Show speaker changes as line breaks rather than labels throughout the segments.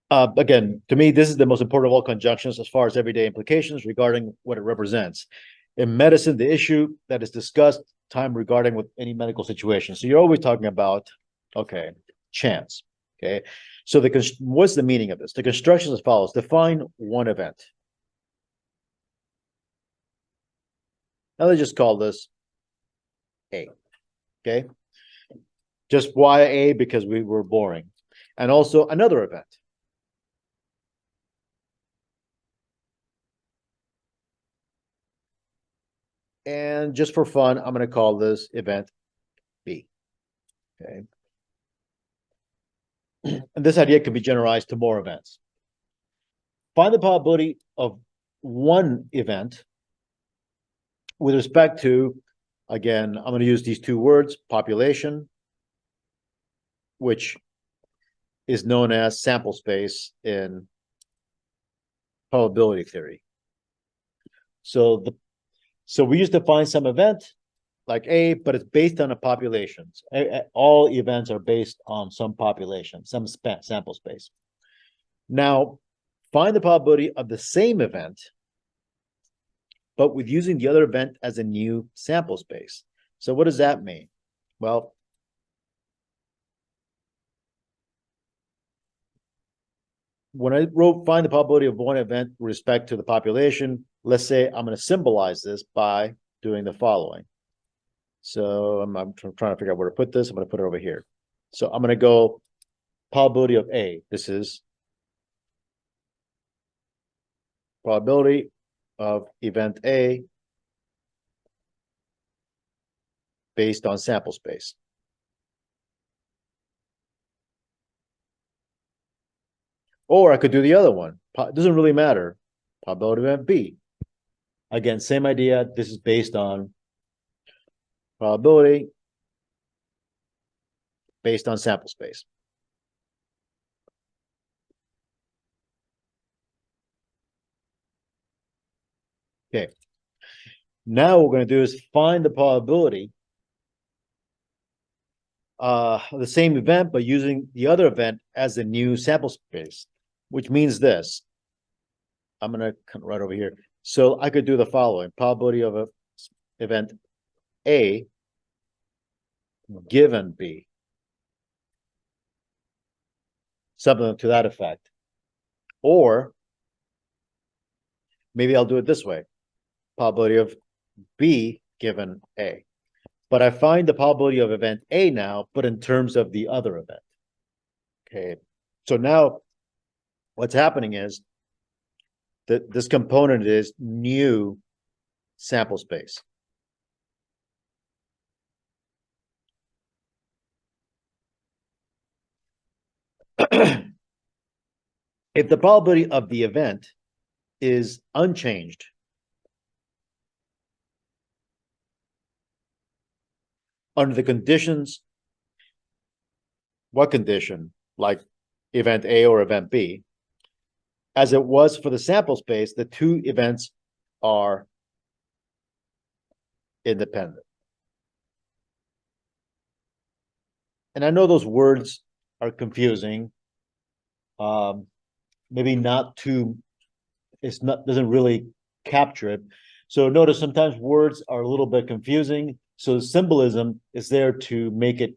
Again, to me, this is the most important of all conjunctions as far as everyday implications regarding what it represents. In medicine, the issue that is discussed time regarding with any medical situation. So you're always talking about, okay, chance. Okay. So what's the meaning of this? The construction is as follows. Define one event. Now let's just call this A. Okay. Just why A? Because we were boring. And also another event. And just for fun, I'm going to call this event B. Okay. And this idea can be generalized to more events. Find the probability of one event with respect to, again, I'm going to use these two words, population, which is known as sample space in probability theory. So we used to find some event like A, but it's based on a population. All events are based on some population, some sample space. Now, find the probability of the same event, but with using the other event as a new sample space. So what does that mean? Well, when I wrote find the probability of one event with respect to the population, let's say I'm going to symbolize this by doing the following. So I'm trying to figure out where to put this. I'm going to put it over here. So I'm going to go probability of A. This is probability of event A based on sample space. Or I could do the other one. It doesn't really matter. Probability of event B. Again, same idea. This is based on probability based on sample space. Okay. Now what we're going to do is find the probability the same event, but using the other event as a new sample space, which means this. I'm going to come right over here. So I could do the following. Probability of a event A given B. Something to that effect. Or maybe I'll do it this way. Probability of B given A. But I find the probability of event A now, but in terms of the other event. Okay. So now what's happening is that this component is new sample space. If the probability of the event is unchanged, under the conditions, what condition? Like event A or event B, as it was for the sample space, the two events are independent. And I know those words are confusing. Maybe not too, it's not, doesn't really capture it. So notice sometimes words are a little bit confusing. So symbolism is there to make it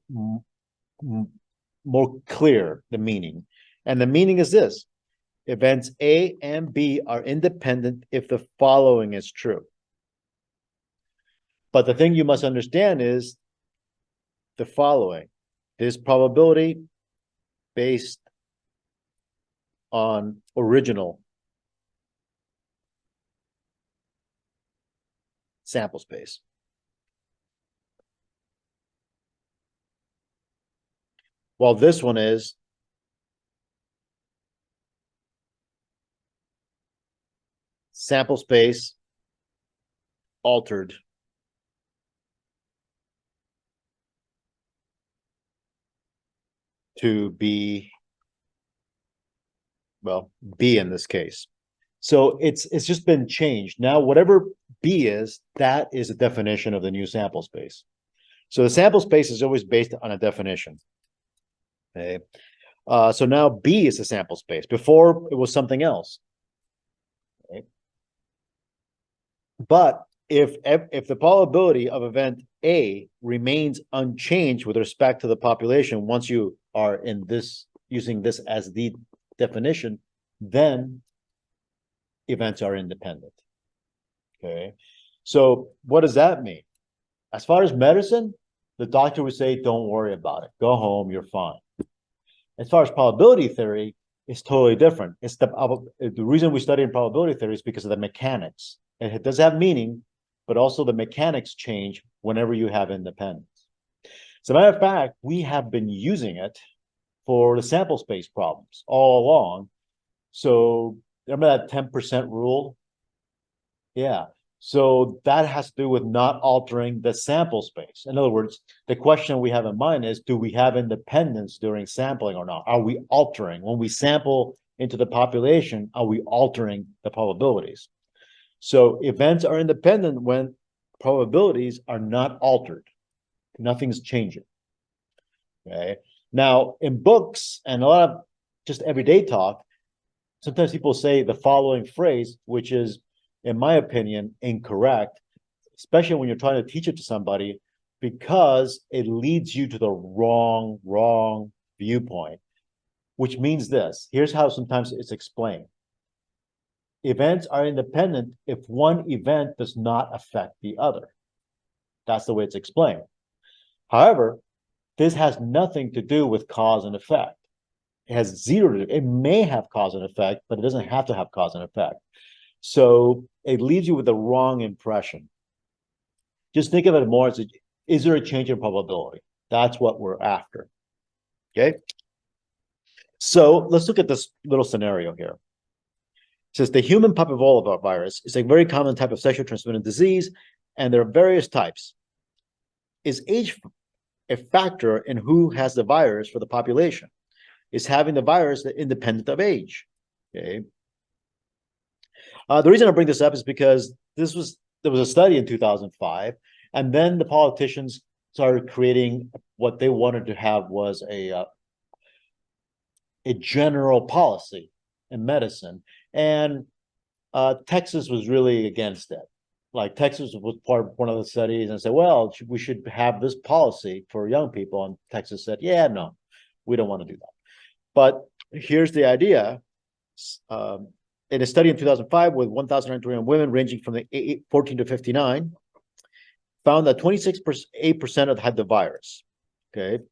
more clear, the meaning. And the meaning is this: events A and B are independent if the following is true. But the thing you must understand is the following. This probability based on original sample space. While this one is sample space altered to be, well, B in this case. So it's just been changed. Now, whatever B is, that is a definition of the new sample space. So the sample space is always based on a definition. Okay. So now B is the sample space. Before it was something else. Okay? But if the probability of event A remains unchanged with respect to the population, once you are in this using this as the definition, then events are independent. Okay. So what does that mean? As far as medicine, the doctor would say, don't worry about it. Go home, you're fine. As far as probability theory, it's totally different. It's the reason we study in probability theory is because of the mechanics. It does have meaning, but also the mechanics change whenever you have independence. As a matter of fact, we have been using it for the sample space problems all along. So remember that 10% rule? Yeah. So that has to do with not altering the sample space. In other words, the question we have in mind is, do we have independence during sampling or not? Are we altering? When we sample into the population, are we altering the probabilities? So events are independent when probabilities are not altered. Nothing's changing. Okay. Now, in books and a lot of just everyday talk, sometimes people say the following phrase, which is, in my opinion, incorrect, especially when you're trying to teach it to somebody, because it leads you to the wrong viewpoint, which means this. Here's how sometimes it's explained. Events are independent if one event does not affect the other. That's the way it's explained. However, this has nothing to do with cause and effect. It has zero to do. It may have cause and effect, but it doesn't have to have cause and effect. So it leaves you with the wrong impression. Just think of it more as, is there a change in probability? That's what we're after. Okay. So let's look at this little scenario here. It says the human papillomavirus is a very common type of sexually transmitted disease, and there are various types. Is age a factor in who has the virus for the population? Is having the virus independent of age? Okay. The reason I bring this up is because there was a study in 2005, and then the politicians started creating what they wanted to have was a general policy in medicine, and Texas was really against it. Like Texas was part of one of the studies and said, well, we should have this policy for young people. And Texas said, yeah, no, we don't want to do that. But here's the idea. In a study in 2005 with 1,921 women ranging from the 14 to 59, found that 26% had the virus. Okay.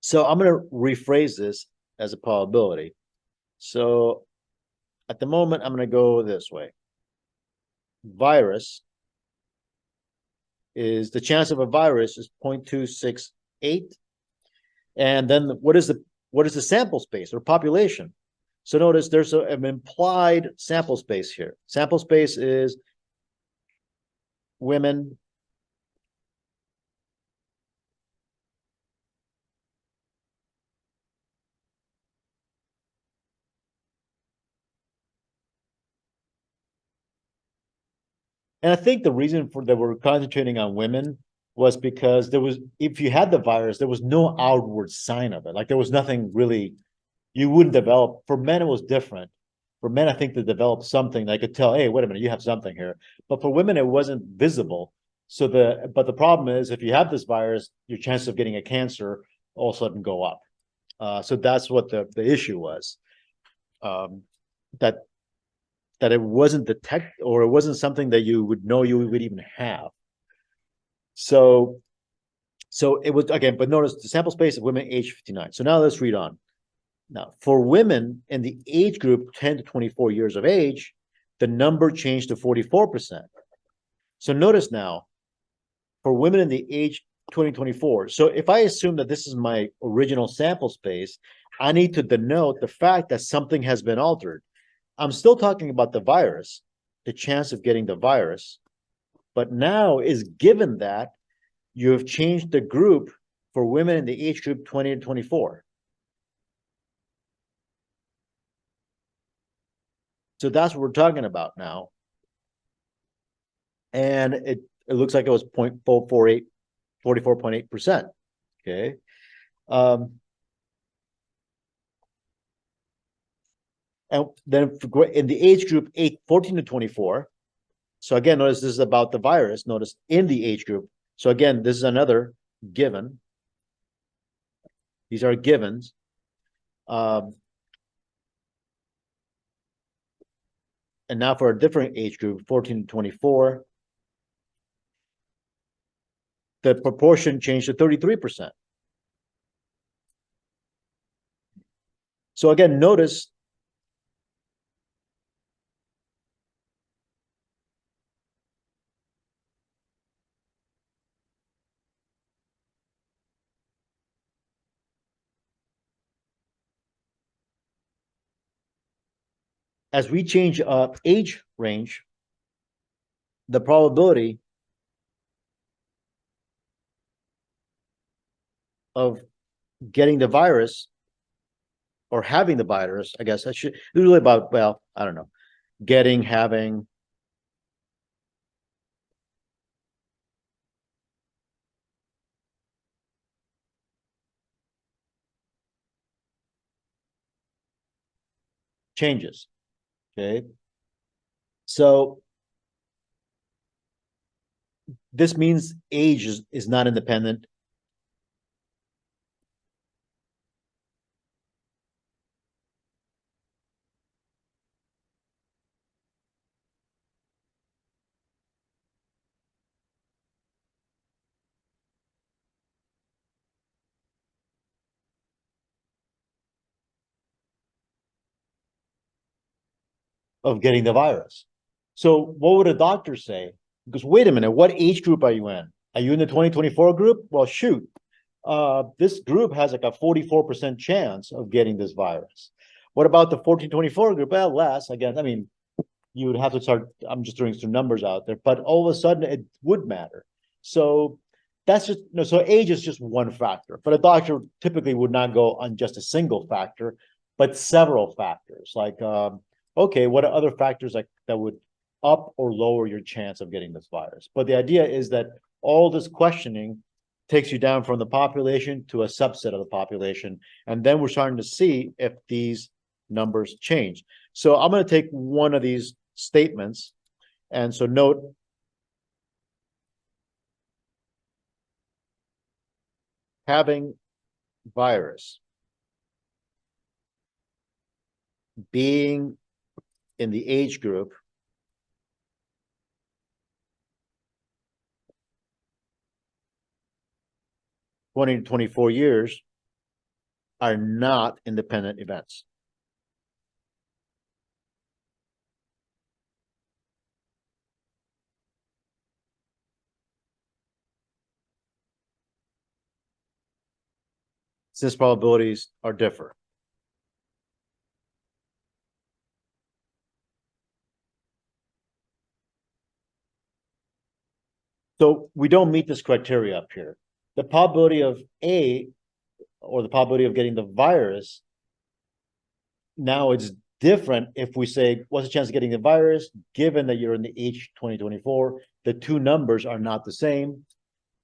So I'm going to rephrase this as a probability. So at the moment, I'm going to go this way. Virus is the chance of a virus is 0.268. And then what is the sample space or population? So notice there's an implied sample space here. Sample space is women and I think the reason for that we're concentrating on women was because if you had the virus, there was no outward sign of it. Like there was nothing really, you wouldn't develop. For men, it was different. For men, I think they developed something they could tell, hey, wait a minute, you have something here. But for women, it wasn't visible. But the problem is if you have this virus, your chances of getting a cancer all of a sudden go up. So that's what the issue was. That it wasn't detected, or it wasn't something that you would know you would even have. So it was, again, but notice the sample space of women age 59. So now let's read on. Now, for women in the age group 10 to 24 years of age, the number changed to 44%. So notice now, for women in the age 2024, so if I assume that this is my original sample space, I need to denote the fact that something has been altered. I'm still talking about the virus, the chance of getting the virus, but now is given that you have changed the group for women in the age group 20 to 24. So that's what we're talking about now. And it looks like it was 0.448, 44.8%. Okay. And then in the age group 14 to 24, so again, notice this is about the virus. Notice in the age group. So again, this is another given. These are givens. And now for a different age group, 14 to 24, the proportion changed to 33%. So again, notice as we change age range, the probability of getting the virus or having the virus, I guess I should, it's really about, well, I don't know, getting, having, changes. Okay. So this means age is not independent. Of getting the virus. So what would a doctor say? Because wait a minute, what age group are you in? Are you in the 2024 group? Well, shoot, this group has like a 44% chance of getting this virus. What about the 1424 group? Well, less, again, I mean, you would have to start, I'm just throwing some numbers out there, but all of a sudden it would matter. So that's just, no, so age is just one factor, but a doctor typically would not go on just a single factor, but several factors. Like, okay, what are other factors like that would up or lower your chance of getting this virus? But the idea is that all this questioning takes you down from the population to a subset of the population. And then we're starting to see if these numbers change. So I'm going to take one of these statements. And so note, having virus, being in the age group, twenty to 24 years, are not independent events. Since probabilities are different. So we don't meet this criteria up here. The probability of A, or the probability of getting the virus, now it's different if we say, what's the chance of getting the virus, given that you're in the age 2024, the two numbers are not the same.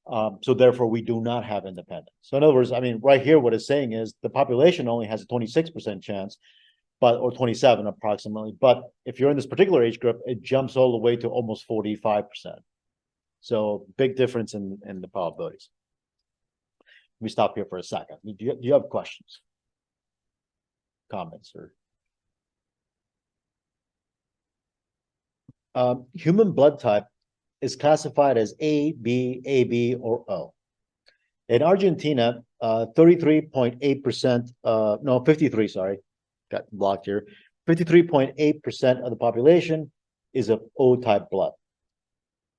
So therefore, we do not have independence. So in other words, I mean, right here, what it's saying is the population only has a 26% chance, but or 27 approximately. But if you're in this particular age group, it jumps all the way to almost 45%. So big difference in the probabilities. Let me stop here for a second. Do you have questions, comments, or? Human blood type is classified as A, B, AB, or O. In Argentina, 33.8%, no, 53, sorry, got blocked here. 53.8% of the population is of O-type blood.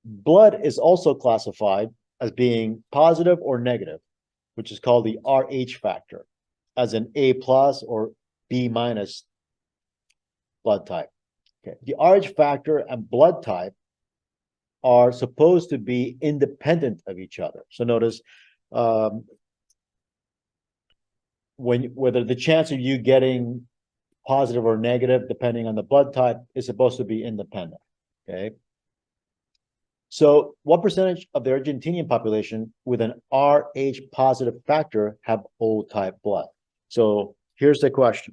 Blood is also classified as being positive or negative, which is called the Rh factor, as an A plus or B minus blood type. Okay. The Rh factor and blood type are supposed to be independent of each other. So notice whether the chance of you getting positive or negative, depending on the blood type, is supposed to be independent. Okay. So what percentage of the Argentinian population with an Rh positive factor have O type blood? So here's the question.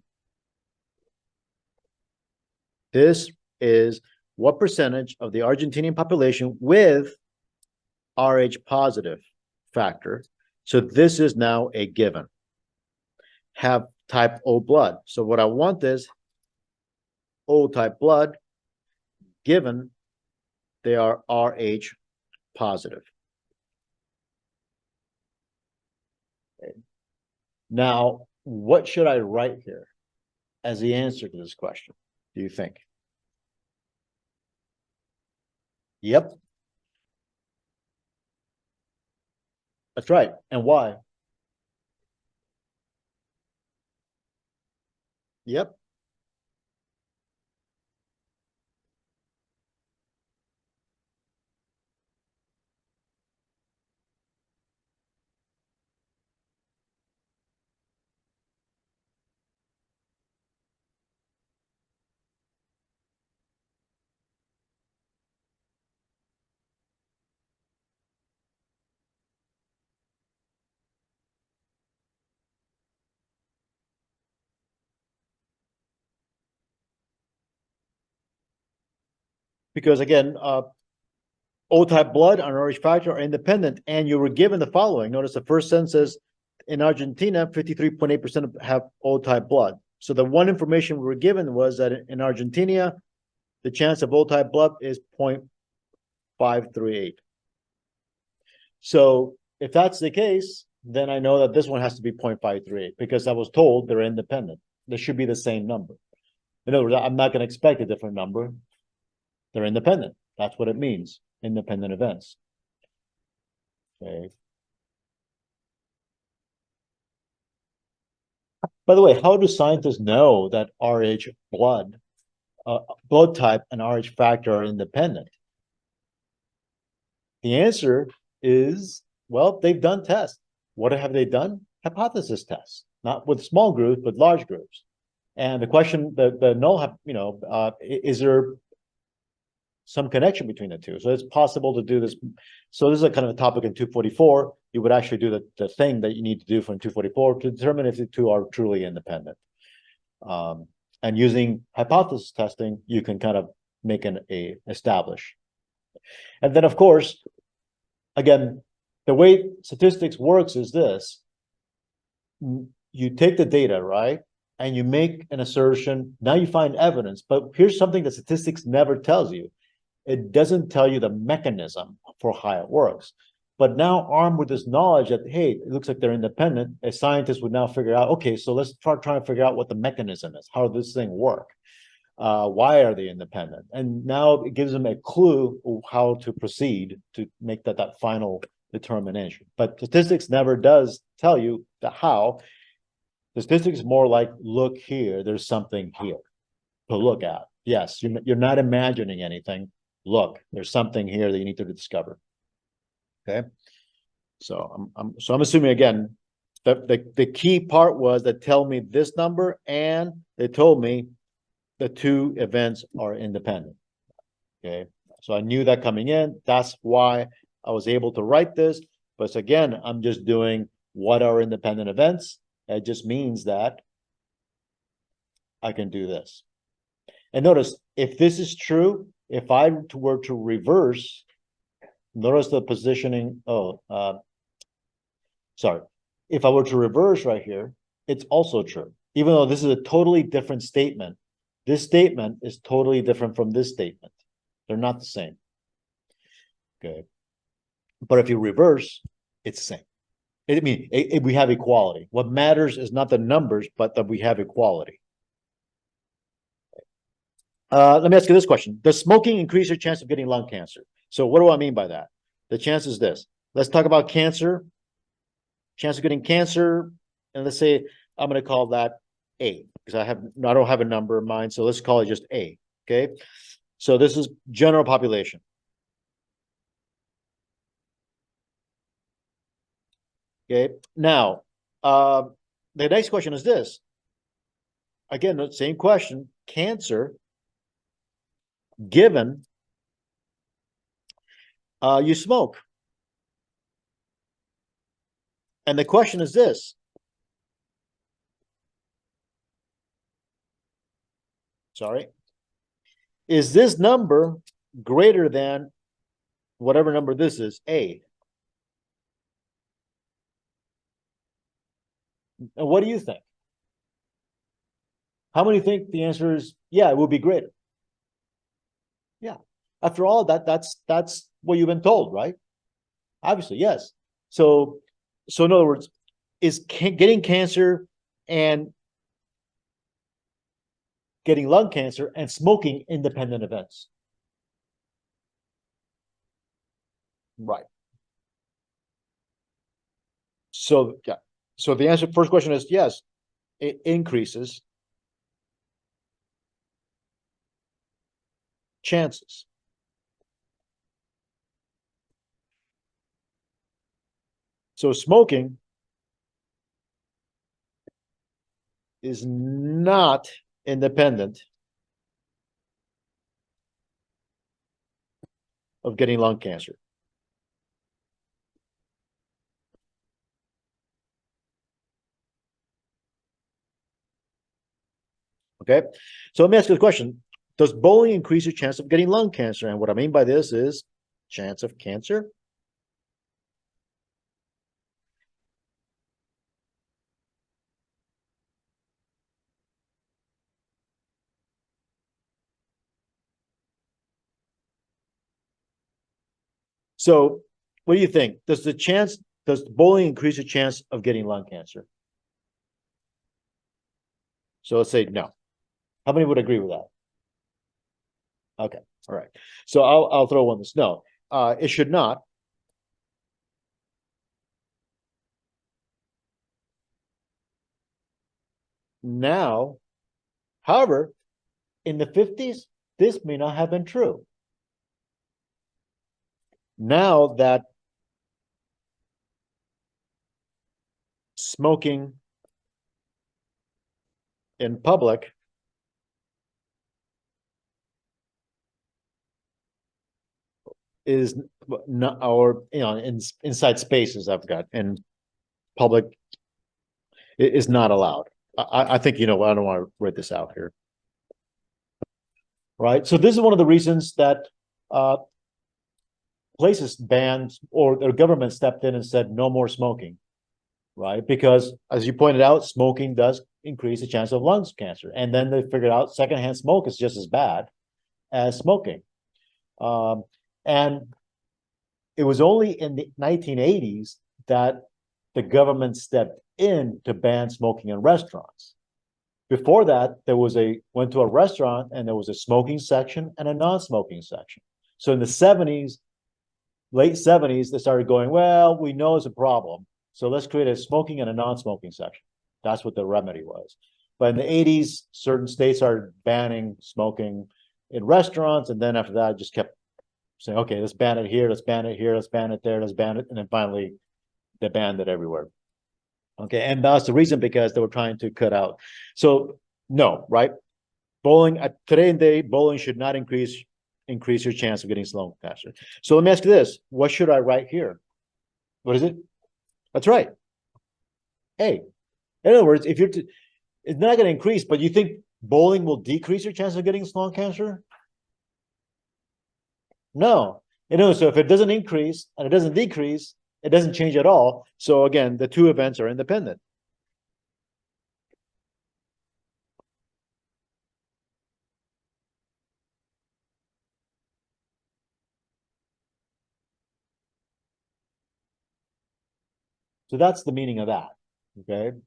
This is what percentage of the Argentinian population with Rh positive factor. So this is now a given. Have type O blood. So what I want is O type blood, given they are Rh positive. Okay. Now, what should I write here as the answer to this question, do you think? Yep. That's right. And why? Yep. Because again, O-type blood and Rh factor are independent, and you were given the following. Notice the first sentence says, in Argentina, 53.8% have O-type blood. So the one information we were given was that in Argentina, the chance of O-type blood is 0.538. So if that's the case, then I know that this one has to be 0.538 because I was told they're independent. They should be the same number. In other words, I'm not going to expect a different number. They're independent. That's what it means, independent events. Okay. By the way, how do scientists know that Rh blood, blood type and Rh factor are independent? The answer is, well, they've done tests. What have they done? Hypothesis tests, not with small groups, but large groups. And the question, the null, is there some connection between the two? So it's possible to do this. So this is a kind of a topic in 244. You would actually do the thing that you need to do from 244 to determine if the two are truly independent. And using hypothesis testing, you can kind of make a establish. And then, of course, again, the way statistics works is this. You take the data, right? And you make an assertion. Now you find evidence. But here's something that statistics never tells you. It doesn't tell you the mechanism for how it works. But now, armed with this knowledge that, hey, it looks like they're independent, a scientist would now figure out, okay, so let's try to figure out what the mechanism is. How does this thing work? Why are they independent? And now it gives them a clue of how to proceed to make that final determination. But statistics never does tell you the how. The statistics is more like, look here, there's something here to look at. Yes, you're not imagining anything. Look, there's something here that you need to discover. Okay, so I'm assuming again that the key part was that tell me this number, and they told me the two events are independent. Okay, so I knew that coming in. That's why I was able to write this. But again, I'm just doing what are independent events. It just means that I can do this. And notice, if this is true, if I were to reverse, notice the positioning. Sorry. If I were to reverse right here, it's also true. Even though this is a totally different statement, this statement is totally different from this statement. They're not the same. Okay. But if you reverse, it's the same. I mean, we have equality. What matters is not the numbers, but that we have equality. Let me ask you this question. Does smoking increase your chance of getting lung cancer? So what do I mean by that? The chance is this. Let's talk about cancer. Chance of getting cancer. And let's say I'm going to call that A, because I don't have a number in mind. So let's call it just A. Okay. So this is general population. Okay. Now, the next question is this. Again, the same question. Cancer, given you smoke. And the question is this. Sorry. is this number greater than whatever number this is, A? And what do you think? How many think the answer is, yeah, it will be greater? Yeah. After all, that's what you've been told, right? Obviously, yes. So in other words, is getting cancer and getting lung cancer and smoking independent events? Right. So yeah. So the answer, first question is yes, it increases chances. So smoking is not independent of getting lung cancer. Okay. So let me ask you a question. Does bowling increase your chance of getting lung cancer? And what I mean by this is chance of cancer. So what do you think? Does bowling increase your chance of getting lung cancer? So let's say no. How many would agree with that? Okay. All right. So I'll throw one that's no. It should not. Now, however, in the 50s, this may not have been true. Now that smoking in public is not, or inside spaces I've got in public is not allowed. I think I don't want to read this out here, right? So this is one of the reasons that uh, places banned or their government stepped in and said no more smoking, right? Because as you pointed out, smoking does increase the chance of lung cancer, and then they figured out secondhand smoke is just as bad as smoking. Um, and it was only in the 1980s that the government stepped in to ban smoking in restaurants. Before that, went to a restaurant and there was a smoking section and a non-smoking section. So in the 70s, late 70s, they started going, well, we know it's a problem. So let's create a smoking and a non-smoking section. That's what the remedy was. But in the 80s, certain states started banning smoking in restaurants. And then after that, just kept saying, okay, let's ban it here, let's ban it here, let's ban it there, let's ban it. And then finally, they banned it everywhere. Okay. And that's the reason, because they were trying to cut out. So, no, right? Bowling, today and day, bowling should not increase your chance of getting lung cancer. So let me ask you this. What should I write here? What is it? That's right. A. In other words, it's not going to increase, but you think bowling will decrease your chance of getting lung cancer? No. So if it doesn't increase and it doesn't decrease, it doesn't change at all. So again, the two events are independent. So that's the meaning of that. Okay.